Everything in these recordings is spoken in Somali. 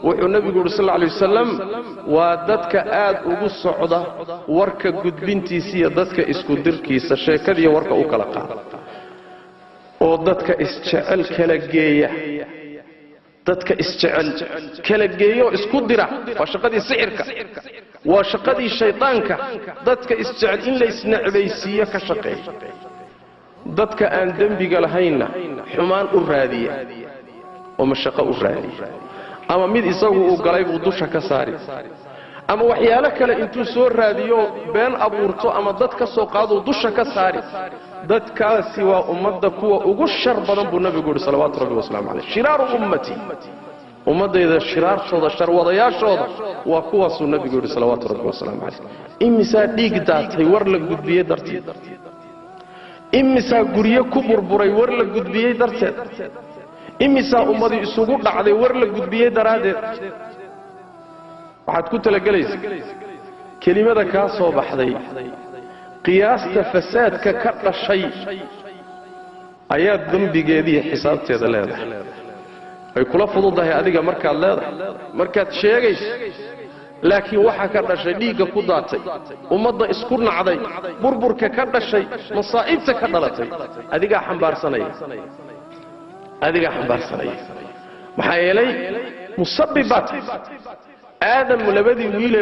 wuxuu nabigu sallallahu alayhi wasallam waa dadka aad ugu socda warka gudbintiisa iyo dadka isku dirkiisa sheekadiyo warka u kala qaada oo dadka isjecel kala geeya dadka isjecel kala geeyo isku dira waa shaqadii sixirka waa shaqadii shaytaanka dadka isjecel in la isnacbaysiyo ka shaqeeyo dadka aan dambiga lahayna xumaan u raadiya oo mashaqo u raadiya ama mid isagu uu galay buu dusha ka saari ama waxyaalo kale intuu soo raadiyo been abuurto ama dad ka soo qaado dusha ka saari dadkaasi waa ummadda kuwa ugu shar badan buu nabigu yiri salawaatu rabbi wasalaamu alayhi shiraaru ummati ummadayda shiraartooda shar wadayaashooda waa kuwaasuu nabigu yiri salawaatu rabbi wasalaamu alayhi imisa dhiig daatay war la gudbiyay darteed imisa guriyo ku burburay war la gudbiyay darteed imisa ummadu isugu dhacday war la gudbiyay daraadeed waxaad ku talagalaysaa kelimada ka soo baxday qiyaasta fasaadka ka dhashay ayaa dambigeedii xisaabteeda leedahay ay kula fududahay adiga markaad leedahay markaad sheegayso laakiin waxa ka dhashay dhiigga ku daatay ummadda isku nacday burburka ka dhashay masaa'ibta ka dhalatay adiga xambaarsanaya maxaa yeelay musabbibat aadam labadii wiil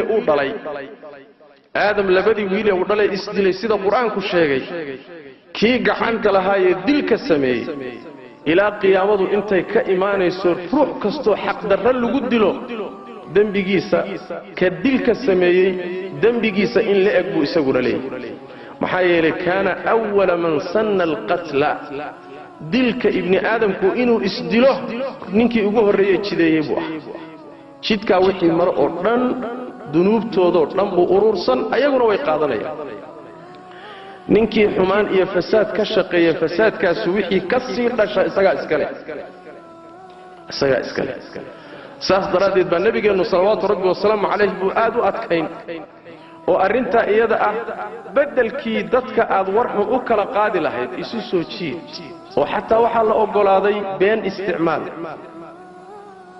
ee uu dhalay isdilay sida quraanku sheegay kii gacanta lahaa ee dilka sameeyay ilaa qiyaamadu intay ka imaanayso ruux kasto xaq darro lagu dilo dambigiisa ka dilka sameeyay dambigiisa in la eg buu isaguna leeyahay maxaa yeelay kaana awwala man sanna alqatla dilka ibni aadamku inuu isdilo ninkii ugu horeeyay jideeyay buu jidka wixii mar oo dhan dunuubtooda dhan buu urursan ayaguna way qaadanayaan ninkii xumaan iyo fasaad ka shaqeeya fasaadkaas wixii ka sii dhasha isaga iskale saas daraadeed baa nabigeenu salawaatu rabbi wasalaamu calayhi buu aad u adkayn oo arinta iyada ah bedelkii dadka aad warxun u kala qaadi lahayd isu soo jiid oo xataa waxa la ogolaaday been isticmaal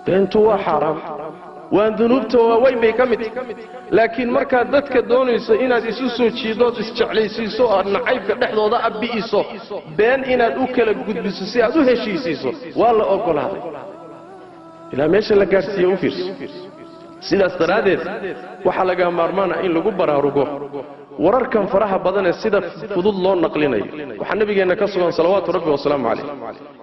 beentu waa xaraam waan dunuubta waaweyn bay ka mid laakiin markaad dadka doonayso inaad isu soo jiidood isjeclaysiiso oo nacaybka dhexdooda abbiiso been inaad u kala gudbiso si aad u heshiisiiso waa la ogolaaday ilaa meesha la gaarsiiyo u fiirso sidaas daraadeed waxa laga maarmaana in lagu baraarugo wararkan faraha badan ee sida fudud loo naqlinayo waxa nabigeena ka sugan salawaatu rabbi wasalaamu calayhi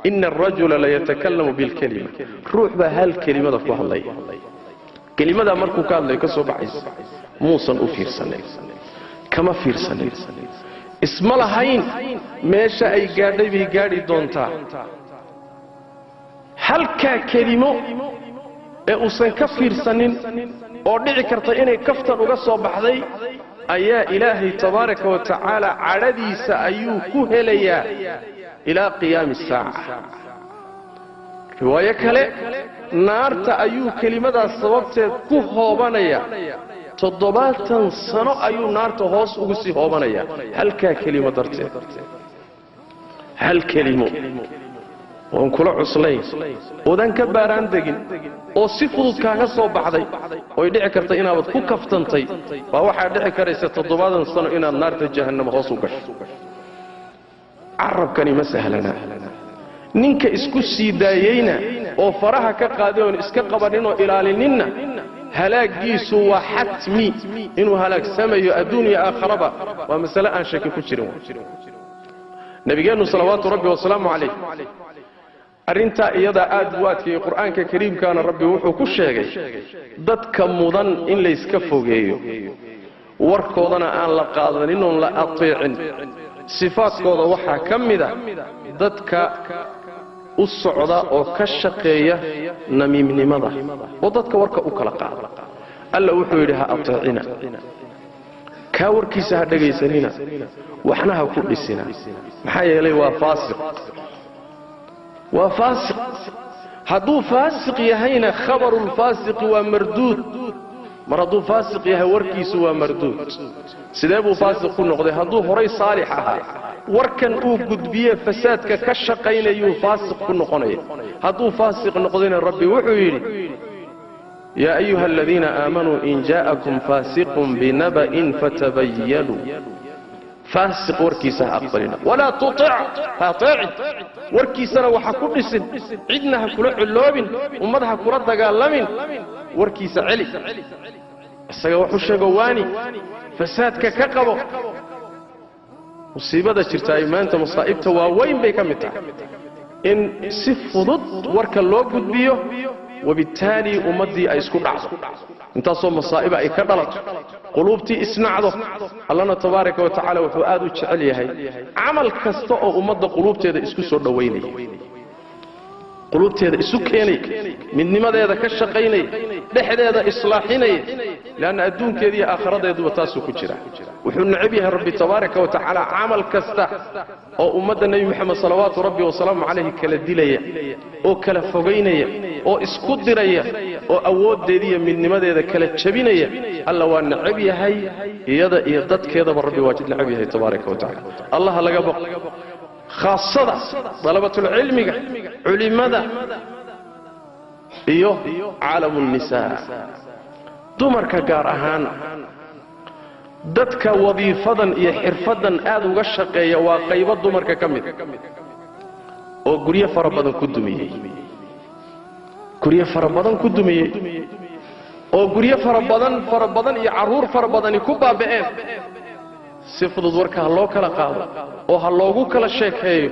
inna ar-rajula la yatakallamu bil kalima ruux ba hal kelimada ku hadlay kelimada markuu ka hadlay ka soo baxaysa muusan u fiirsanay kama fiirsanay isma lahayn meesha ay gaadhay bay gaadhi doontaa halka kelimo ee uusan ka fiirsanin oo dhici karta inay kaftan uga soo baxday ayaa ilaahay tabaaraka wa tacaala cadhadiisa ayuu ku helayaa ilaa qiyaami saaca riwaayo kale naarta ayuu kelimadaas sababteed ku hoobanaya 70 sano ayuu naarta hoos ugu sii hoobanaya halka kelimo darteed hal kelimo oo kula cuslayn odan ka baaraan degin oo si fudud kaaga soo baxday oo dhici karta inaad ku kaftantay waa waxa dhici karaysa 70 sano inaad naarta jahannama hoos u gasho arabkani ma sahlana ninka isku sii daayayna oo faraha ka qaaday oo iska qabanin oo ilaalinina halaagiisu waa hatmi inuu halaag sameeyo adduunyo aakhiraba waa mas'ala aan shaki ku jirin nabigeenu salawaatu rabbi wasalaamu calayhi arinta iyada aad waadkii quraanka kariimkaana rabbi wuxuu ku sheegay dadka mudan in la iska fogeeyo warkoodana aan la qaadanin oo la ateecin sifaadkooda waxa kamida dadka u socda oo ka shaqeeya namiimnimada oo dadka warka u kala qaada alla wuxuu yiri ha ateecina ka warkiisa ha dhageysanina waxna ha ku dhisina maxaa yeelay waa faasiq وفاسق هدو فاسق يهينا خبر الفاسق ومردود مرضو فاسق يهي وركيس ومردود سيدابو فاسق نقضي هدو هري صالحها وركن او قدبية فسادك كشقين يو فاسق نقضي هدو فاسق نقضينا ربي وحويري يا أيها الذين آمنوا إن جاءكم فاسق بنبأ فتبينوا فاسق وركيسة أقبلنا ولا تطع هاطعد وركيسنا وحكون نسد عدناها كل علوب ومدها كرة قالمين وركيسة علي السيوح الشقواني فسادك كقبو مصيبة جرتا إيمانتا مصائبتا ووين بيكمتا إن سفضت ورك اللوغ بيو وبالتالي أمدي أيسكو عصو انتصو مصائبة أي كدلت قلوبتي اسنعضو الله تبارك وتعالى وحؤاد وشعليها عمل كستو أمد قلوبتي هذا اسكو سور دويني قلوبتي هذا اسو كيني من نماذا هذا كشقيني لحد هذا إصلاحيني لأن أدون كذي آخرة يدو تاسو كجرا وحن عبيها ربي تبارك وتعالى عمل كستا أو أمد النبي محمد صلوات ربي وسلام عليه كلا ديلية أو كلا فوقينية أو اسكدرية أو أود دي من نماذا هذا كلا تشبينية الله وأن عبيها يدد كذا بربي واجد لعبيها تبارك وتعالى الله لقبق خاصة طلبة العلم علماء إيوه عالم النساء دمرك قار أهان ددك وظيفة إيا حرفة آذو غشقية وقيبة دمرك كمد oo guriye fara badan ku dumiyay oo guriye fara badan iyo caruur fara badan ku baaba'een si fudud warka loo kala qaado oo ha loogu kala sheekeeyo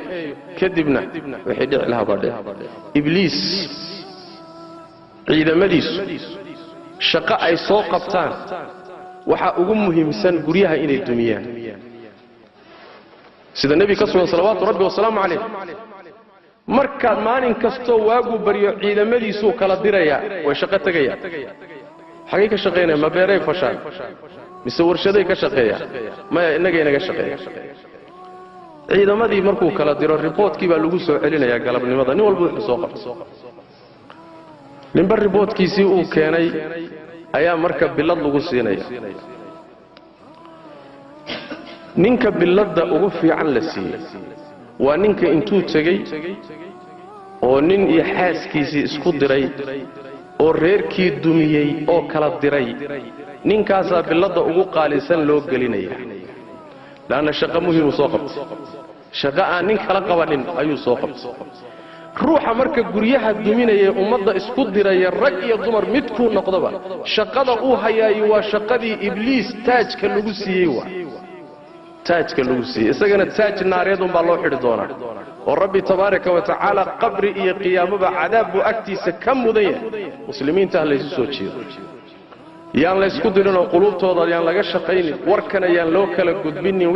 kadibna wixii dhici lahaa baadhe ibliis ciidamadiisu shaqo ay soo qabtaan waxa ugu muhiimsan guriyaha inay dumiyaan sida nabi ka soo salawaatu rabbi wa salaamu alayhi marka maalin kasto waagu bariyo ciidamadiisu kala diraya way shaqo tagaya xagee ka shaqeynaa ma beeray fashaan mise warshaday ka shaqeeya ma inaga shaqeeya ciidamadii markuu kala diro reportkii baa lagu soo celinayaa galabnimada nin walba wuxuu soo qabtay ninba reportkiisii uu keenay ayaa marka bilad lagu siinaya ninka biladda ugu fiican la siiyay waa ninka intuu tagay oo nin iyo xaaskiisii isku diray oo reerkii dumiyay oo kala diray ninkaas biladda ugu qaalisan loo gelinaya laana shaqo muhiim u soo qabtay shaqo aan nin kala qabanin ayuu soo qabtay ruuxa marka guriyaha duminaya ummadda isku diraya rag iyo dumar midku noqdaba shaqada uu hayay waa shaqadii ibliis taajka lagu siiyay waa taajka lagu siiyay isagana taaj naareedun baa loo xidhi doonaa oo rabbi tabaaraka wa tacaala qabri iyo qiyaamada cadaab buu agtiisa ka mudaya muslimiinta la isu soo jeedo yaan la isku dirin oo qulubtooda yaan laga shaqaynin warkana yaan loo kala gudbinin